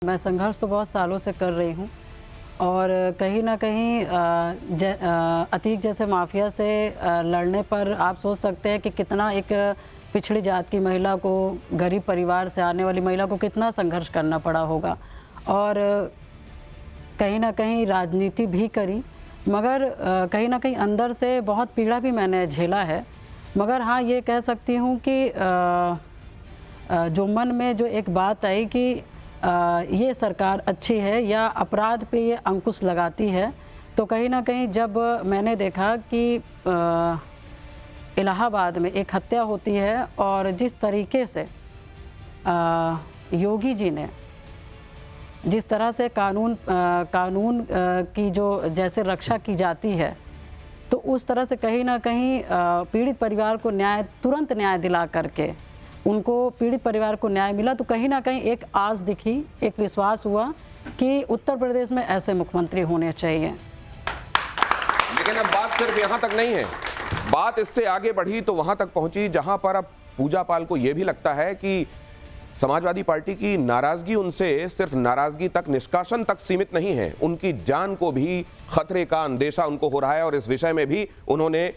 मैं संघर्ष तो बहुत सालों से कर रही हूँ और कहीं ना कहीं अतीक जैसे माफिया से लड़ने पर आप सोच सकते हैं कि कितना एक पिछड़ी जात की महिला को, गरीब परिवार से आने वाली महिला को कितना संघर्ष करना पड़ा होगा। और कहीं ना कहीं राजनीति भी करी, मगर कहीं ना कहीं अंदर से बहुत पीड़ा भी मैंने झेला है। मगर हाँ, ये कह सकती हूँ कि जो मन में जो एक बात आई कि ये सरकार अच्छी है या अपराध पे ये अंकुश लगाती है, तो कहीं ना कहीं जब मैंने देखा कि इलाहाबाद में एक हत्या होती है और जिस तरीके से योगी जी ने जिस तरह से कानून की जो जैसे रक्षा की जाती है, तो उस तरह से कहीं ना कहीं पीड़ित परिवार को तुरंत न्याय दिला करके उनको पीड़ित परिवार को न्याय मिला। तो कहीं ना कहीं एक आस दिखी, एक विश्वास हुआ कि उत्तर प्रदेश में ऐसे मुख्यमंत्री होने चाहिए। लेकिन अब बात सिर्फ यहाँ तक नहीं है, बात इससे आगे बढ़ी तो वहां तक पहुंची जहां पर अब पूजा पाल को यह भी लगता है कि समाजवादी पार्टी की नाराजगी उनसे सिर्फ नाराजगी तक, निष्कासन तक सीमित नहीं है, उनकी जान को भी खतरे का अंदेशा उनको हो रहा है। और इस विषय में भी उन्होंने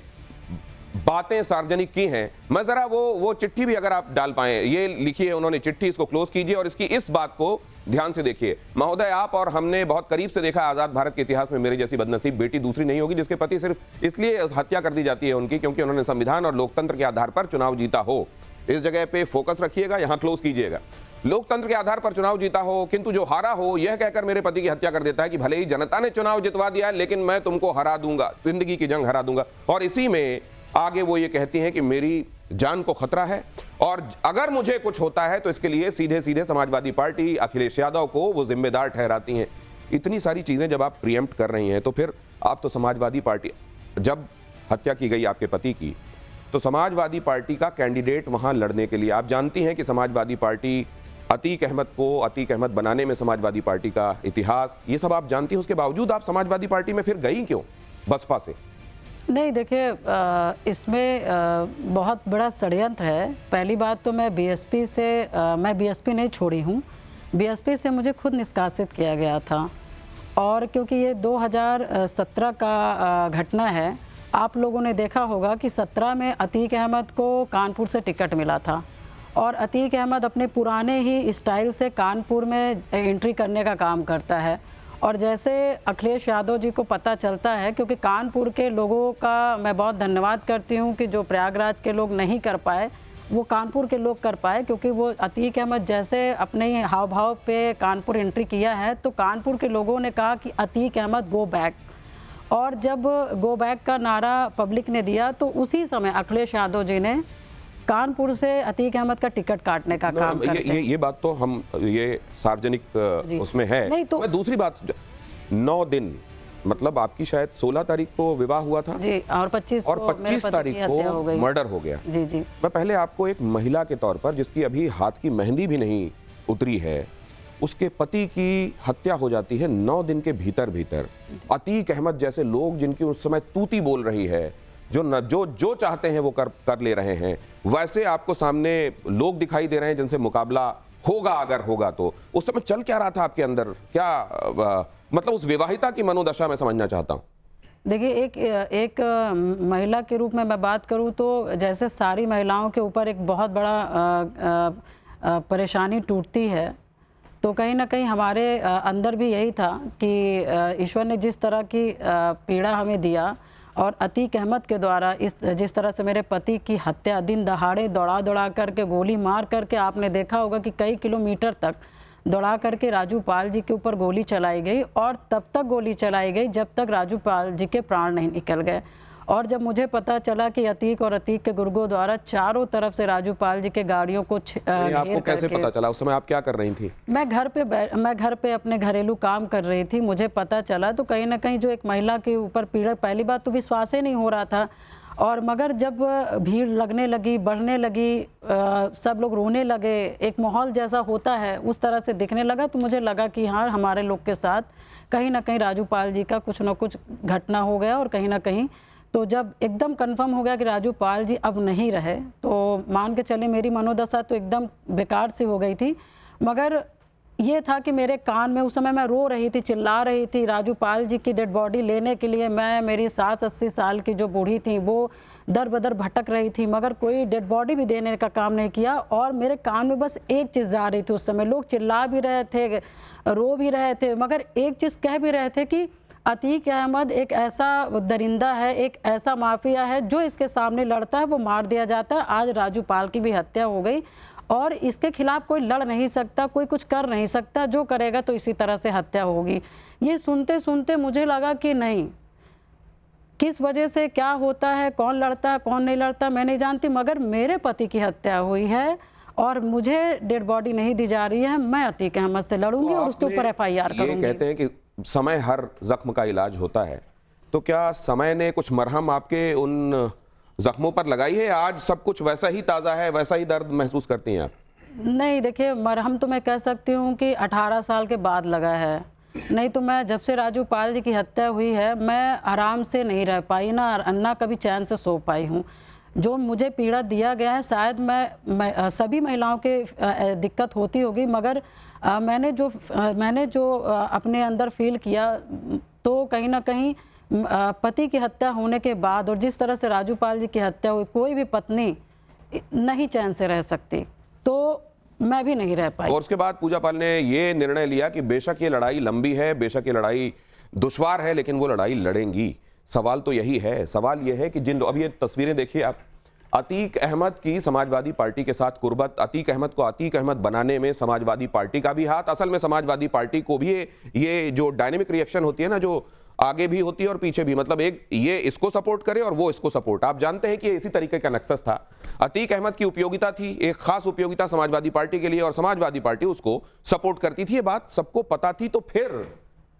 बातें सार्वजनिक की हैं। मैं जरा वो चिट्ठी भी अगर आप डाल पाएं, ये लिखिए उन्होंने चिट्ठी, इसको क्लोज कीजिए और इसकी इस बात को ध्यान से देखिए। महोदय, आप और हमने बहुत करीब से देखा आजाद भारत के इतिहास में मेरे जैसी बदनसीब बेटी दूसरी नहीं होगी जिसके पति सिर्फ इसलिए हत्या कर दी जाती है उनकी क्योंकि उन्होंने संविधान और लोकतंत्र के आधार पर चुनाव जीता हो। इस जगह पे फोकस रखिएगा, यहां क्लोज कीजिएगा। लोकतंत्र के आधार पर चुनाव जीता हो, किंतु जो हारा हो यह कहकर मेरे पति की हत्या कर देता है कि भले ही जनता ने चुनाव जितवा दिया है लेकिन मैं तुमको हरा दूंगा, जिंदगी की जंग हरा दूंगा। और इसी में आगे वो ये कहती हैं कि मेरी जान को खतरा है और अगर मुझे कुछ होता है तो इसके लिए सीधे सीधे समाजवादी पार्टी अखिलेश यादव को वो जिम्मेदार ठहराती हैं। इतनी सारी चीजें जब आप प्रीएम्प्ट कर रही हैं तो फिर आप तो समाजवादी पार्टी, जब हत्या की गई आपके पति की, तो समाजवादी पार्टी का कैंडिडेट वहां लड़ने के लिए, आप जानती हैं कि समाजवादी पार्टी अतीक अहमद बनाने में समाजवादी पार्टी का इतिहास, ये सब आप जानती हैं, उसके बावजूद आप समाजवादी पार्टी में फिर गई क्यों बसपा से? नहीं, देखिए, इसमें बहुत बड़ा षड्यंत्र है। पहली बात तो मैं बीएसपी नहीं छोड़ी हूँ, बीएसपी से मुझे खुद निष्कासित किया गया था। और क्योंकि ये 2017 का घटना है, आप लोगों ने देखा होगा कि 17 में अतीक अहमद को कानपुर से टिकट मिला था और अतीक अहमद अपने पुराने ही स्टाइल से कानपुर में एंट्री करने का काम करता है। और जैसे अखिलेश यादव जी को पता चलता है, क्योंकि कानपुर के लोगों का मैं बहुत धन्यवाद करती हूं कि जो प्रयागराज के लोग नहीं कर पाए वो कानपुर के लोग कर पाए, क्योंकि वो अतीक अहमद जैसे अपने हाव भाव पे कानपुर एंट्री किया है तो कानपुर के लोगों ने कहा कि अतीक अहमद गो बैक। और जब गो बैक का नारा पब्लिक ने दिया तो उसी समय अखिलेश यादव जी ने कानपुर से अतीक अहमद का टिकट काटने का काम करते हैं। ये बात तो हम ये सार्वजनिक उसमें है। नहीं तो मैं दूसरी बात, 9 दिन मतलब आपकी शायद 16 तारीख को विवाह हुआ था जी, और 25 तारीख को मर्डर हो गया। जी जी। मैं पहले आपको एक महिला के तौर पर, जिसकी अभी हाथ की मेहंदी भी नहीं उतरी है, उसके पति की हत्या हो जाती है 9 दिन के भीतर। अतीक अहमद जैसे लोग जिनकी उस समय तूती बोल रही है, जो चाहते हैं वो कर ले रहे हैं, वैसे आपको सामने लोग दिखाई दे रहे हैं जिनसे मुकाबला होगा अगर होगा तो। उस समय चल क्या रहा था आपके अंदर, क्या मतलब उस विवाहिता की मनोदशा में समझना चाहता हूं। देखिए, एक महिला के रूप में मैं बात करूं तो जैसे सारी महिलाओं के ऊपर एक बहुत बड़ा परेशानी टूटती है, तो कहीं ना कहीं हमारे अंदर भी यही था कि ईश्वर ने जिस तरह की पीड़ा हमें दिया और अतीक अहमद के द्वारा जिस तरह से मेरे पति की हत्या दिन दहाड़े दौड़ा करके, गोली मार करके, आपने देखा होगा कि कई किलोमीटर तक दौड़ा करके राजू पाल जी के ऊपर गोली चलाई गई और तब तक गोली चलाई गई जब तक राजू पाल जी के प्राण नहीं निकल गए। और जब मुझे पता चला कि अतीक और अतीक के गुर्गों द्वारा चारों तरफ से राजू पाल जी के गाड़ियों को आपको कैसे पता चला? उस समय आप क्या कर रही थी? मैं घर पे अपने घरेलू काम कर रही थी। मुझे पता चला तो कहीं ना कहीं जो एक महिला के ऊपर पीड़ा, पहली बात तो विश्वास ही नहीं हो रहा था। और मगर जब भीड़ लगने लगी, बढ़ने लगी, सब लोग रोने लगे, एक माहौल जैसा होता है उस तरह से दिखने लगा, तो मुझे लगा कि हाँ, हमारे लोग के साथ कहीं ना कहीं राजू पाल जी का कुछ ना कुछ घटना हो गया। और कहीं ना कहीं तो जब एकदम कंफर्म हो गया कि राजू पाल जी अब नहीं रहे, तो मान के चले मेरी मनोदशा तो एकदम बेकार सी हो गई थी। मगर ये था कि मेरे कान में उस समय मैं रो रही थी, चिल्ला रही थी। राजू पाल जी की डेड बॉडी लेने के लिए मेरी सास 80 साल की जो बूढ़ी थी वो दर बदर भटक रही थी, मगर कोई डेड बॉडी भी देने का काम नहीं किया। और मेरे कान में बस एक चीज़ जा रही थी उस समय, लोग चिल्ला भी रहे थे, रो भी रहे थे, मगर एक चीज़ कह भी रहे थे कि अतीक अहमद एक ऐसा दरिंदा है, एक ऐसा माफिया है, जो इसके सामने लड़ता है वो मार दिया जाता है। आज राजू पाल की भी हत्या हो गई और इसके खिलाफ कोई लड़ नहीं सकता, कोई कुछ कर नहीं सकता, जो करेगा तो इसी तरह से हत्या होगी। ये सुनते सुनते मुझे लगा कि नहीं, किस वजह से क्या होता है, कौन लड़ता है कौन नहीं लड़ता मैं नहीं जानती, मगर मेरे पति की हत्या हुई है और मुझे डेड बॉडी नहीं दी जा रही है। मैं अतीक अहमद से लड़ूंगी और उसके ऊपर FIR करूंगी। कहते हैं कि समय हर जख्म का इलाज होता है, तो क्या समय ने कुछ मरहम आपके उन जख्मों पर लगाई है? आज सब कुछ वैसा ही ताज़ा है, वैसा ही दर्द महसूस करती हैं आप? नहीं, देखिए, मरहम तो मैं कह सकती हूँ कि 18 साल के बाद लगा है, नहीं तो मैं जब से राजू पाल जी की हत्या हुई है मैं आराम से नहीं रह पाई ना कभी चैन से सो पाई हूँ। जो मुझे पीड़ा दिया गया है, शायद मैं सभी महिलाओं के दिक्कत होती होगी, मगर मैंने जो अपने अंदर फील किया, तो कहीं ना कहीं पति की हत्या होने के बाद और जिस तरह से राजू पाल जी की हत्या हुई, कोई भी पत्नी नहीं चैन से रह सकती, तो मैं भी नहीं रह पाई। और उसके बाद पूजा पाल ने ये निर्णय लिया कि बेशक ये लड़ाई लंबी है, बेशक ये लड़ाई दुश्वार है, लेकिन वो लड़ाई लड़ेंगी। सवाल तो यही है, सवाल ये है कि अब ये तस्वीरें देखिए आप, अतीक अहमद की समाजवादी पार्टी के साथ कुर्बत, अतीक अहमद को अतीक अहमद बनाने में समाजवादी पार्टी का भी हाथ, असल में समाजवादी पार्टी को भी ये जो डायनेमिक रिएक्शन होती है ना, जो आगे भी होती है और पीछे भी, मतलब एक ये इसको सपोर्ट करे और वो इसको सपोर्ट। आप जानते हैं कि इसी तरीके का नक्सस था। अतीक अहमद की उपयोगिता थी, एक खास उपयोगिता समाजवादी पार्टी के लिए, और समाजवादी पार्टी उसको सपोर्ट करती थी, ये बात सबको पता थी। तो फिर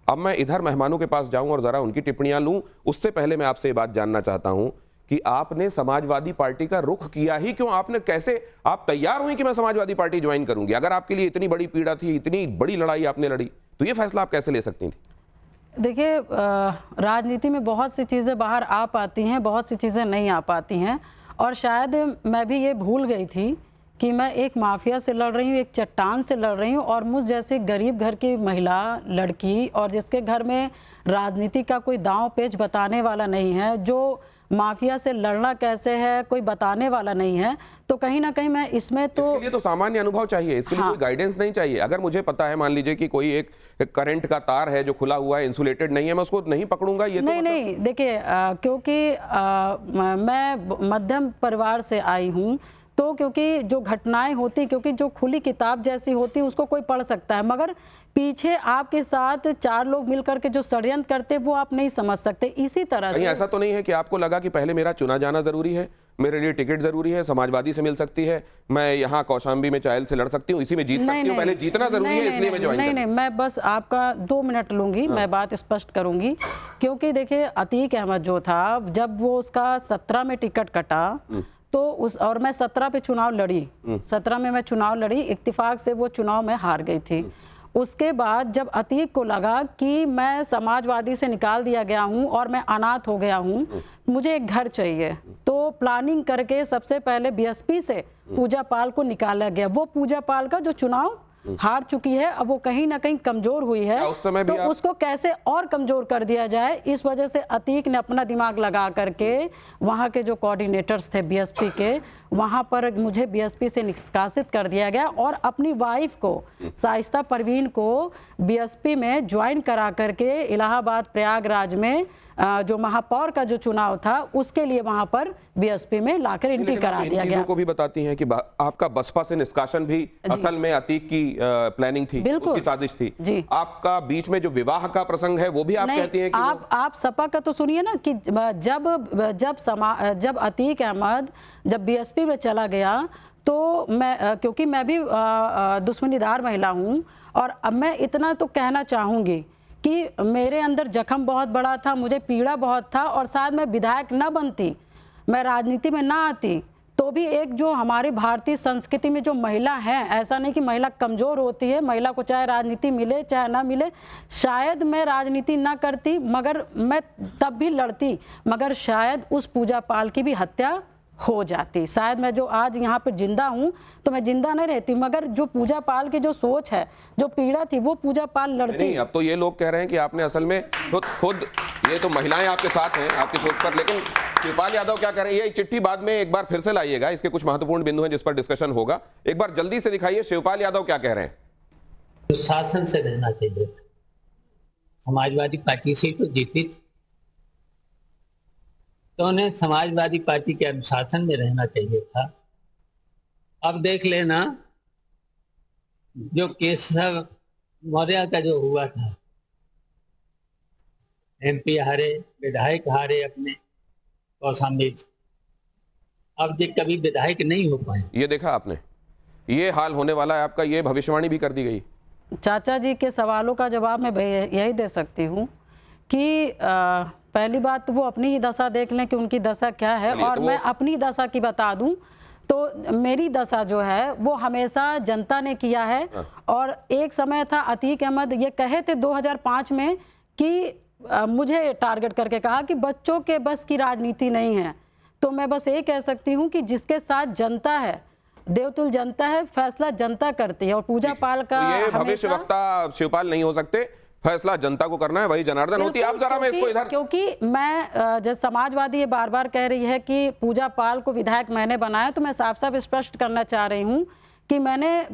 अब मैं इधर मेहमानों के पास जाऊं और जरा उनकी टिप्पणियां लूं, उससे पहले मैं आपसे ये बात जानना चाहता हूं कि आपने समाजवादी पार्टी का रुख किया ही क्यों? आपने कैसे, आप तैयार हुई कि मैं समाजवादी पार्टी ज्वाइन करूंगी? अगर आपके लिए इतनी बड़ी पीड़ा थी, इतनी बड़ी लड़ाई आपने लड़ी, तो ये फैसला आप कैसे ले सकती थी? देखिए, राजनीति में बहुत सी चीज़ें बाहर आ पाती हैं, बहुत सी चीज़ें नहीं आ पाती हैं, और शायद मैं भी ये भूल गई थी कि मैं एक माफिया से लड़ रही हूँ, एक चट्टान से लड़ रही हूँ, और मुझ जैसी गरीब घर की महिला, लड़की, और जिसके घर में राजनीति का कोई दांव पेच बताने वाला नहीं है, जो माफिया से लड़ना कैसे है कोई बताने वाला नहीं है, तो कहीं ना कहीं मैं इसमें तो इसके लिए तो सामान्य अनुभव चाहिए, इसके लिए कोई गाइडेंस नहीं चाहिए। अगर मुझे पता है, मान लीजिए कि कोई एक करंट का तार है जो खुला हुआ है, इंसुलेटेड नहीं है, मैं उसको नहीं पकड़ूंगा? ये नहीं, तो नहीं, देखिए, क्योंकि मैं मध्यम परिवार से आई हूँ, तो क्योंकि जो घटनाएं होती, क्योंकि जो खुली किताब जैसी होती उसको कोई पढ़ सकता है, मगर पीछे आपके साथ 4 लोग मिलकर के जो षड्यंत्र करते वो आप नहीं समझ सकते। इसी तरह से ऐसा तो नहीं है कि आपको लगा कि पहले मेरा चुना जाना जरूरी है, मेरे लिए टिकट जरूरी है, समाजवादी से मिल सकती है, मैं यहाँ कौशाम्बी में चायल से लड़ सकती हूँ, इसी में जीत सकती हूँ, पहले जीतना जरूरी है, इसलिए मैं ज्वाइन नहीं, नहीं, मैं बस आपका 2 मिनट लूंगी, मैं बात स्पष्ट करूंगी। क्योंकि देखिए, अतीक अहमद जो था, जब वो उसका 17 में टिकट कटा, तो और मैं 17 पे चुनाव लड़ी, 17 में मैं चुनाव लड़ी, इत्तेफाक से वो चुनाव में हार गई थी। उसके बाद जब अतीक को लगा कि मैं समाजवादी से निकाल दिया गया हूं और मैं अनाथ हो गया हूं, मुझे एक घर चाहिए, तो प्लानिंग करके सबसे पहले बीएसपी से पूजा पाल को निकाला गया। वो पूजा पाल का जो चुनाव हार चुकी है, अब वो कहीं ना कहीं कमजोर हुई है, उस समय तो उसको कैसे और कमजोर कर दिया जाए, इस वजह से अतीक ने अपना दिमाग लगा करके वहाँ के जो कोऑर्डिनेटर्स थे बीएसपी के, वहाँ पर मुझे बीएसपी से निष्कासित कर दिया गया, और अपनी वाइफ को, शाइस्ता परवीन को, बीएसपी में ज्वाइन करा करके इलाहाबाद प्रयागराज में जो महापौर का जो चुनाव था उसके लिए वहां पर बीएसपी में लाकर एंट्री करा दिया गया। को भी बताती हैं कि आपका बसपा से निष्कासन भी असल में अतीक की प्लानिंग थी, उसकी साजिश थी जी। आपका बीच में जो विवाह का प्रसंग है वो भी आप कहती हैं कि आप सपा का तो सुनिए ना, कि जब अतीक अहमद जब बीएसपी में चला गया, तो मैं, क्योंकि मैं भी दुश्मनीदार महिला हूं, और अब मैं इतना तो कहना चाहूंगी कि मेरे अंदर जख्म बहुत बड़ा था, मुझे पीड़ा बहुत था, और शायद मैं विधायक न बनती, मैं राजनीति में ना आती, तो भी एक जो हमारी भारतीय संस्कृति में जो महिला है, ऐसा नहीं कि महिला कमज़ोर होती है, महिला को चाहे राजनीति मिले चाहे ना मिले, शायद मैं राजनीति ना करती, मगर मैं तब भी लड़ती, मगर शायद उस पूजा पाल की भी हत्या हो जाती। शायद मैं जो आज यहाँ पर जिंदा हूँ तो मैं जिंदा नहीं रहती, मगर जो पूजा पाल की जो सोच है, जो पीड़ा थी, वो पूजा पाल लड़ती। नहीं, अब तो ये लोग कह रहे हैं कि आपने असल में खुद ये तो महिलाएं आपके साथ हैं आपकी सोच पर, लेकिन शिवपाल यादव क्या कह रहे हैं? ये चिट्ठी बाद में एक बार फिर से लाइएगा, इसके कुछ महत्वपूर्ण बिंदु हैं जिस पर डिस्कशन होगा। एक बार जल्दी से दिखाइए शिवपाल यादव क्या कह रहे हैं। तो शासन से रहना चाहिए, समाजवादी पार्टी से तो जीती थी, तो उन्हें समाजवादी पार्टी के अनुशासन में रहना चाहिए था। अब देख लेना, जो केशव मौर्य का जो हुआ था, MP हारे, विधायक हारे अपने कौशाम्बी, अब ये कभी विधायक नहीं हो पाए। ये देखा आपने, ये हाल होने वाला है आपका, ये भविष्यवाणी भी कर दी गई। चाचा जी के सवालों का जवाब मैं यही दे सकती हूँ कि पहली बात तो वो अपनी ही दशा देख लें कि उनकी दशा क्या है, और मैं अपनी दशा की बता दूं तो मेरी दशा जो है वो हमेशा जनता ने किया है। और एक समय था, अतीक अहमद ये कहे थे 2005 में कि मुझे टारगेट करके कहा कि बच्चों के बस की राजनीति नहीं है। तो मैं बस ये कह सकती हूँ कि जिसके साथ जनता है, देवतुल जनता है, फैसला जनता करती है। और पूजा पाल का तो ये भविष्यवक्ता शिवपाल नहीं हो सकते, फैसला जनता को करना है, वही जनार्दन होती है। अब जरा मैं इसको इधर, क्योंकि मैं जब समाजवादी ये बार बार कह रही है कि पूजा पाल को विधायक मैंने बनाया, तो मैं साफ साफ स्पष्ट करना चाह रही हूँ कि मैंने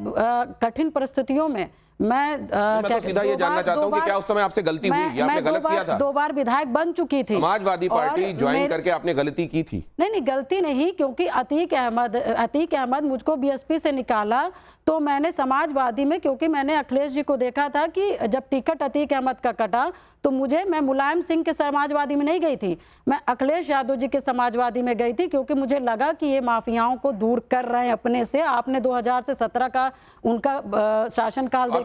कठिन परिस्थितियों में मैं तो सीधा ये जानना चाहता हूं कि क्या उस समय आपसे गलती हुई या आपने गलत किया था? 2 बार विधायक बन चुकी थी। समाजवादी पार्टी ज्वाइन करके आपने गलती की थी? नहीं, गलती नहीं, क्योंकि अतीक अहमद मुझको बीएसपी से निकाला, तो मैंने समाजवादी में, क्योंकि मैंने अखिलेश जी को देखा था कि जब टिकट अतीक अहमद का कटा तो मैं मुलायम सिंह के समाजवादी में नहीं गई थी, मैं अखिलेश यादव जी के समाजवादी में गई थी, क्योंकि मुझे लगा कि ये माफियाओं को दूर कर रहे हैं अपने से। आपने 2000 से 17 का उनका शासनकाल देखा।